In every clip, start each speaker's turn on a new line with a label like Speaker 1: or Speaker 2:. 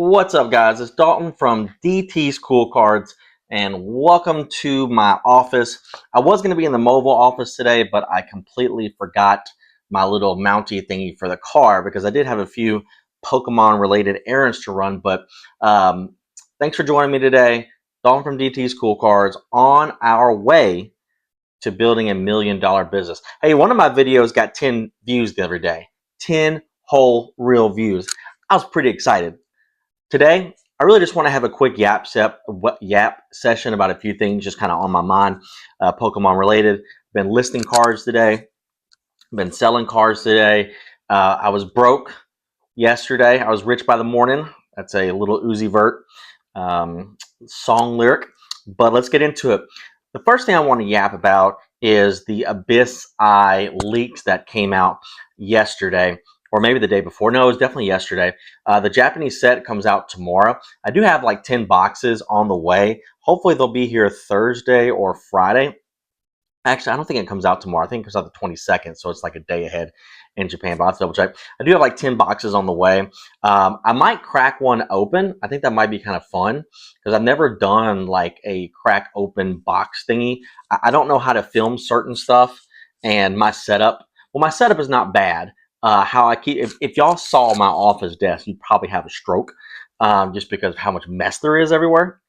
Speaker 1: What's up, guys? It's Dalton from DT's Cool Cards, and welcome to my office. I was going to be in the mobile office today, but I completely forgot my little mounty thingy for the car because I did have a few Pokemon-related errands to run. But thanks for joining me today. Dalton from DT's Cool Cards on our way to building $1 million business. Hey, one of my videos got 10 views the other day. 10 whole real views. I was pretty excited. Today, I really just want to have a quick yap session about a few things just kind of on my mind, Pokemon related. Been listing cards today, been selling cards today. I was broke yesterday. I was rich by the morning. That's a little Uzi Vert song lyric, but let's get into it. The first thing I want to yap about is the Abyss Eye leaks that came out yesterday, or maybe the day before. No, it was definitely yesterday. The Japanese set comes out tomorrow. I do have like 10 boxes on the way. Hopefully they'll be here Thursday or Friday. Actually, I don't think it comes out tomorrow. I think it comes out the 22nd, so it's like a day ahead in Japan, but I'll have to double check. I do have like 10 boxes on the way. I might crack one open. I think that might be kind of fun because I've never done like a crack open box thingy. I don't know how to film certain stuff, and my setup is not bad. How I keep, if y'all saw my office desk, you'd probably have a stroke just because of how much mess there is everywhere.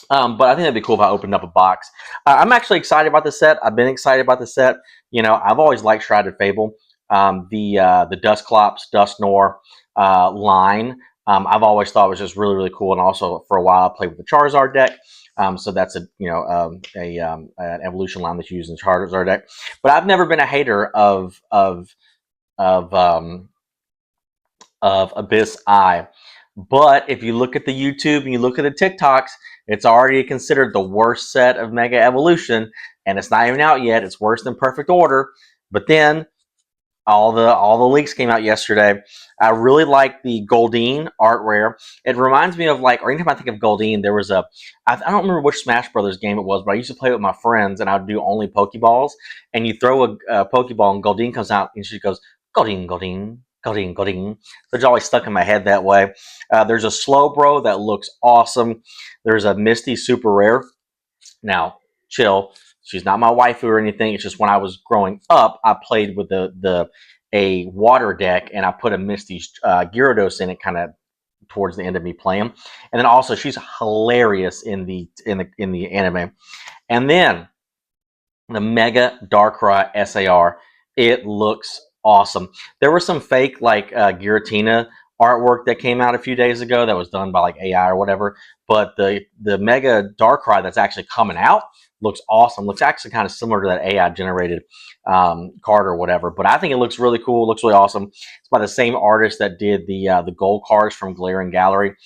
Speaker 1: But I think that'd be cool if I opened up a box. I'm actually excited about the set. I've been excited about the set. You know, I've always liked Shrouded Fable. The Dusclops, Dusknoir line. I've always thought was just really cool. And also for a while I played with the Charizard deck. So that's an evolution line that's used in the Charizard deck. But I've never been a hater of Abyss Eye. But if you look at the YouTube and you look at the TikToks, it's already considered the worst set of Mega Evolution, and it's not even out yet. It's worse than Perfect Order. But then all the leaks came out yesterday. I really like the Goldeen art rare. It reminds me of like, or anytime I think of Goldeen, there was I don't remember which Smash Brothers game it was, but I used to play with my friends, and I would do only Pokeballs. And you throw a Pokeball, and Goldeen comes out, and she goes, Goldeen, Goldeen. Goldeen, Goldeen. So it's always stuck in my head that way. There's a Slowbro that looks awesome. There's a Misty super rare. Now, chill. She's not my waifu or anything. It's just when I was growing up, I played with a water deck, and I put a Misty Gyarados in it, kind of towards the end of me playing. And then also, she's hilarious in the anime. And then the Mega Darkrai SAR. It looks awesome. There was some fake like Giratina artwork that came out a few days ago that was done by like AI or whatever. But the Mega Darkrai that's actually coming out looks awesome. Looks actually kind of similar to that AI generated card or whatever. But I think it looks really cool. It looks really awesome. It's by the same artist that did the gold cards from Glaring Gallery.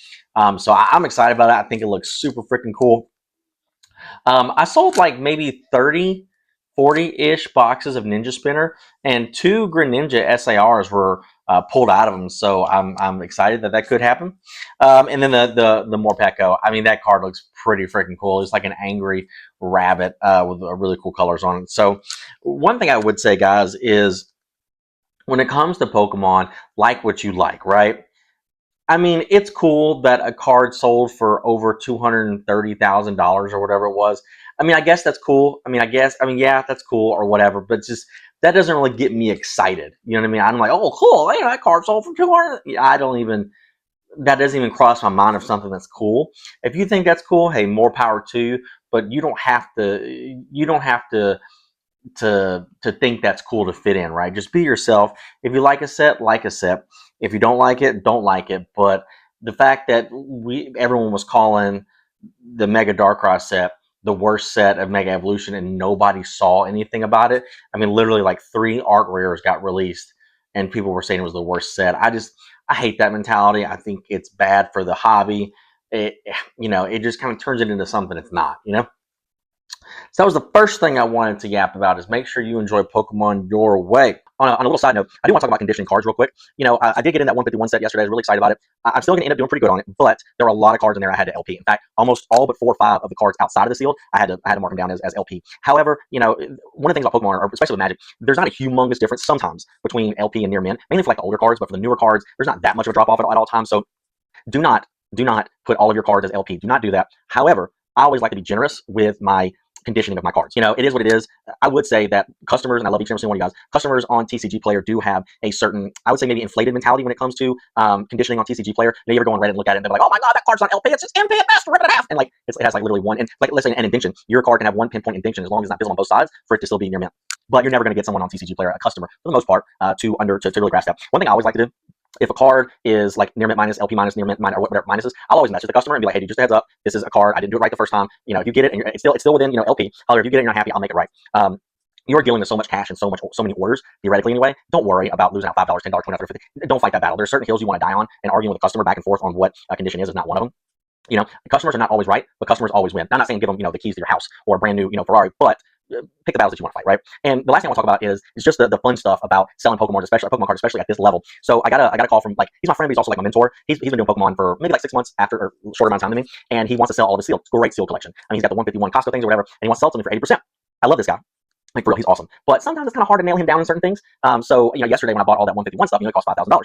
Speaker 1: So I'm excited about it. I think it looks super freaking cool. I sold like maybe 30, 40-ish boxes of Ninja Spinner, and 2 Greninja SARs were pulled out of them. So I'm excited that could happen. And then the Morpeko. I mean, that card looks pretty freaking cool. It's like an angry rabbit with really cool colors on it. So one thing I would say, guys, is when it comes to Pokemon, like what you like, right? I mean, it's cool that a card sold for over $230,000 or whatever it was. I mean, I guess that's cool. Yeah, that's cool or whatever. But just that doesn't really get me excited. You know what I mean? I'm like, oh, cool. Hey, that card sold for 200. I don't even. That doesn't even cross my mind of something that's cool. If you think that's cool, hey, more power to you. But you don't have to. You don't have to think that's cool to fit in, right? Just be yourself. If you like a set, like a set. If you don't like it, don't like it. But the fact that everyone was calling the Mega Darkrai set the worst set of Mega Evolution and nobody saw anything about it. I mean, literally like 3 art rares got released and people were saying it was the worst set. I hate that mentality. I think it's bad for the hobby. It just kind of turns it into something it's not. So that was the first thing I wanted to yap about is make sure you enjoy Pokemon your way. On a little side note, I do want to talk about conditioning cards real quick. I did get in that 151 set yesterday. I was really excited about it. I'm still going to end up doing pretty good on it, but there were a lot of cards in there I had to LP. In fact, almost all but 4 or 5 of the cards outside of the sealed, I had to mark them down as LP. However, one of the things about Pokemon, or especially with Magic, there's not a humongous difference sometimes between LP and near mint, mainly for like the older cards, but for the newer cards, there's not that much of a drop off at all times. So Do not put all of your cards as LP. Do not do that. However, I always like to be generous with my conditioning of my cards. It is what it is. I would say that customers, and I love each and every single one of you guys, customers on TCG Player do have a certain, I would say maybe inflated mentality when it comes to conditioning on TCG Player. You ever go on Reddit and look at it and they're like, oh my god, that card's on LP, it's just MP at best, rip it in half. And like it has like literally one, and like let's say an indentation. Your card can have one pinpoint indentation as long as it's not visible on both sides for it to still be near mint. But you're never going to get someone on TCG Player, a customer, for the most part, to really grasp that. One thing I always like to do, if a card is like near mint minus, LP minus, near mint minus, or whatever minus is, I'll always message the customer and be like, hey, dude, just a heads up, this is a card, I didn't do it right the first time. If you get it and it's still within, LP. However, if you get it and you're not happy, I'll make it right. You are dealing with so much cash and so many orders, theoretically anyway. Don't worry about losing out $5, $10, $20, $30, $50. Don't fight that battle. There's certain hills you want to die on, and arguing with the customer back and forth on what a condition is not one of them. The customers are not always right, but customers always win. I'm not saying give them, the keys to your house or a brand new, Ferrari, but pick the battles that you want to fight, right? And the last thing I want to talk about is just the fun stuff about selling Pokemon, Pokemon cards, especially at this level. So I got a call from, like, he's my friend, but he's also like my mentor. He's been doing Pokemon for maybe like 6 months after, or a short amount of time to me, and he wants to sell all the seals. Great seal collection. I mean, he's got the 151 Costco things or whatever, and he wants to sell it to me for 80%. I love this guy. Like, for real, he's awesome. But sometimes it's kind of hard to nail him down in certain things. So yesterday when I bought all that 151 stuff, it cost $5,000.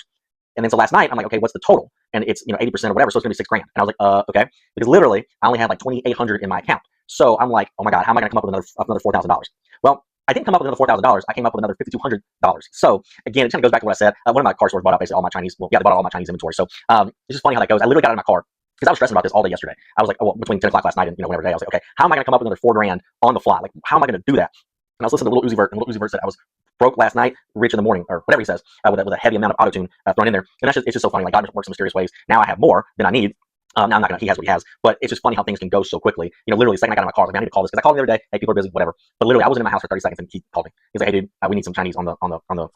Speaker 1: And then so last night I'm like, okay, what's the total? And it's 80% or whatever, so it's gonna be $6,000. And I was like, okay, because literally I only had like 2,800 in my account. So I'm like, oh my god, how am I gonna come up with another $4,000? Well, I didn't come up with another $4,000. I came up with another $5,200. So again, it kind of goes back to what I said. One of my car stores bought out basically all my Chinese. Well, yeah, they bought all my Chinese inventory. So it's just funny how that goes. I literally got out of my car because I was stressing about this all day yesterday. I was like, between 10 o'clock last night and whatever day, I was like, okay, how am I gonna come up with another $4,000 on the fly? Like, how am I gonna do that? And I was listening to Little Uzi Vert, and Little Uzi Vert said I was broke last night, rich in the morning, or whatever he says, with a heavy amount of auto-tune thrown in there. And it's just so funny. Like, God works in mysterious ways. Now I have more than I need. Now I'm not gonna. He has what he has, but it's just funny how things can go so quickly. Literally, the second I got in my car, I was like, I need to call this because I called him the other day. Hey, people are busy, whatever. But literally, I was in my house for 30 seconds and he called me. He's like, hey, dude, we need some Chinese on the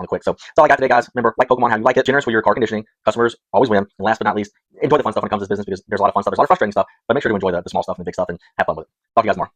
Speaker 1: quick. So that's all I got today, guys. Remember, like Pokemon, how you like it. Generous with your car conditioning. Customers always win. And last but not least, enjoy the fun stuff when it comes to this business because there's a lot of fun stuff. There's a lot of frustrating stuff, but make sure to enjoy the small stuff and the big stuff and have fun with it. Talk to you guys more.